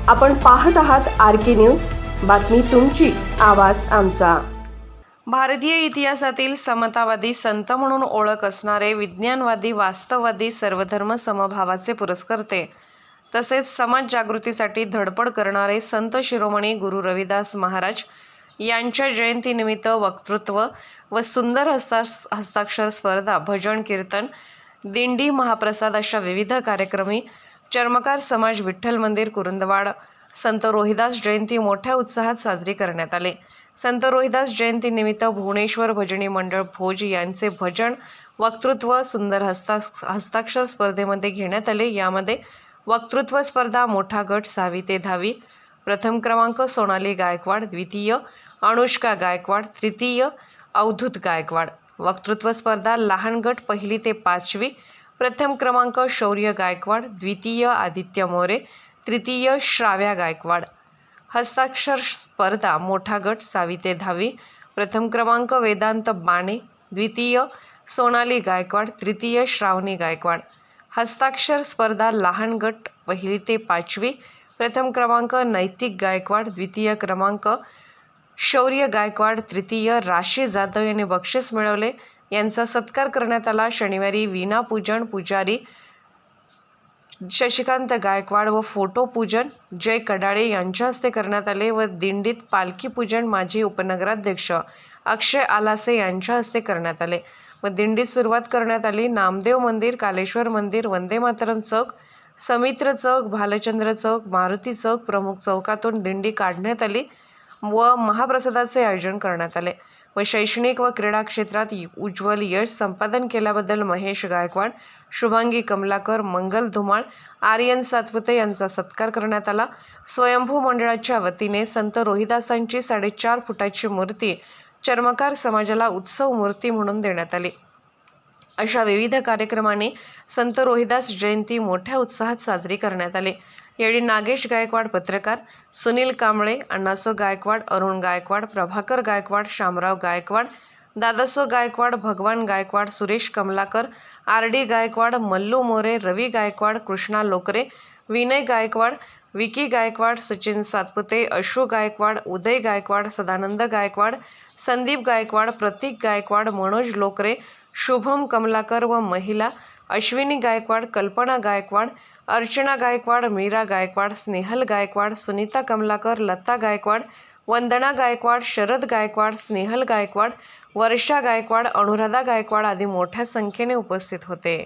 आपण पाहत आहात RK न्यूज, बातमी तुमची, आवाज आमचा। भारतीय इतिहासातील समतावादी संत म्हणून ओळख असणारे विज्ञानवादी, वास्तववादी, सर्वधर्म समभावाचे पुरस्कर्ते तसेच समाज जागृतीसाठी धडपड करणारे संत शिरोमणी गुरु रविदास महाराज यांच्या जयंतीनिमित्त वक्तृत्व व सुंदर हस्ताक्षर स्पर्धा, भजन, कीर्तन, दिंडी, महाप्रसाद अशा विविध कार्यक्रमी चर्मकार समाज, विठ्ठल मंदिर, कुरुंदवाड संत रोहिदास जयंती मोठ्या उत्साहात साजरी करण्यात आले। संत रोहिदास जयंतीनिमित्त भुवनेश्वर भजनी मंडळ भोज यांचे भजन, वक्तृत्व, सुंदर हस्ताक्षर स्पर्धेमध्ये घेण्यात आले। यामध्ये वक्तृत्व स्पर्धा मोठा गट 6वी ते 10वी, प्रथम क्रमांक सोनाली गायकवाड, द्वितीय अनुष्का गायकवाड, तृतीय अवधूत गायकवाड। वक्तृत्व स्पर्धा लहान गट 1ली ते 5वी, प्रथम क्रमांक शौर्य गायकवाड, द्वितीय आदित्य मोरे, तृतीय श्राव्या गायकवाड। हस्ताक्षर स्पर्धा मोठा गट 6वी ते 10वी, प्रथम क्रमांक वेदांत बाणे, द्वितीय सोनाली गायकवाड, तृतीय श्रावणी गायकवाड। हस्ताक्षर स्पर्धा लहान गट 1ली ते 5वी, प्रथम क्रमांक नैतिक गायकवाड, द्वितीय क्रमांक शौर्य गायकवाड, तृतीय राशी जाधव यांनी बक्षीस मिळवले। यांचा सत्कार करण्यात आला। शनिवारी वीणा पूजन पुजारी शशिकांत गायकवाड व फोटो पूजन जय कडाळे यांच्या हस्ते करण्यात आले व दिंडीत पालखी पूजन माजी उपनगराध्यक्ष अक्षय आलासे यांच्या हस्ते करण्यात आले व दिंडीत सुरुवात करण्यात आली। नामदेव मंदिर, कालेश्वर मंदिर, वंदे मातरम चौक, समित्र चौक, भालचंद्र चौक, मारुती चौक प्रमुख चौकातून दिंडी काढण्यात आली व महाप्रसादाचे आयोजन करण्यात आले व शैक्षणिक व क्रीडा क्षेत्रात उज्ज्वल यश संपादन केल्याबद्दल महेश गायकवाड, शुभांगी कमलाकर, मंगल धुमाळ, आर्यन सातपुते यांचा सत्कार करण्यात आला। स्वयंभू मंडळाच्या वतीने संत रोहिदासांची 4.5 फुटाची मूर्ती चर्मकार समाजाला उत्सव मूर्ती म्हणून देण्यात आली। अशा विविध कार्यक्रमांनी संत रोहिदास जयंती मोठ्या उत्साहात साजरी करण्यात आली। यावेळी नागेश गायकवाड पत्रकार, सुनील कांबळे, अण्णासो गायकवाड, अरुण गायकवाड, प्रभाकर गायकवाड, शामराव गायकवाड, दादासो गायकवाड, भगवान गायकवाड, सुरेश कमलाकर, RD गायकवाड, मल्लू मोरे, रवी गायकवाड, कृष्णा लोकरे, विनय गायकवाड, विकी गायकवाड, सचिन सातपुते, अशू गायकवाड, उदय गायकवाड, सदानंद गायकवाड, संदीप गायकवाड, प्रतीक गायकवाड, मनोज लोकरे, शुभम कमलाकर व महिला अश्विनी गायकवाड, कल्पना गायकवाड, अर्चना गायकवाड, मीरा गायकवाड, स्नेहल गायकवाड, सुनीता कमलाकर, लता गायकवाड, वंदना गायकवाड, शरद गायकवाड, स्नेहल गायकवाड, वर्षा गायकवाड, अनुराधा गायकवाड आदी मोठ्या संख्येने उपस्थित होते।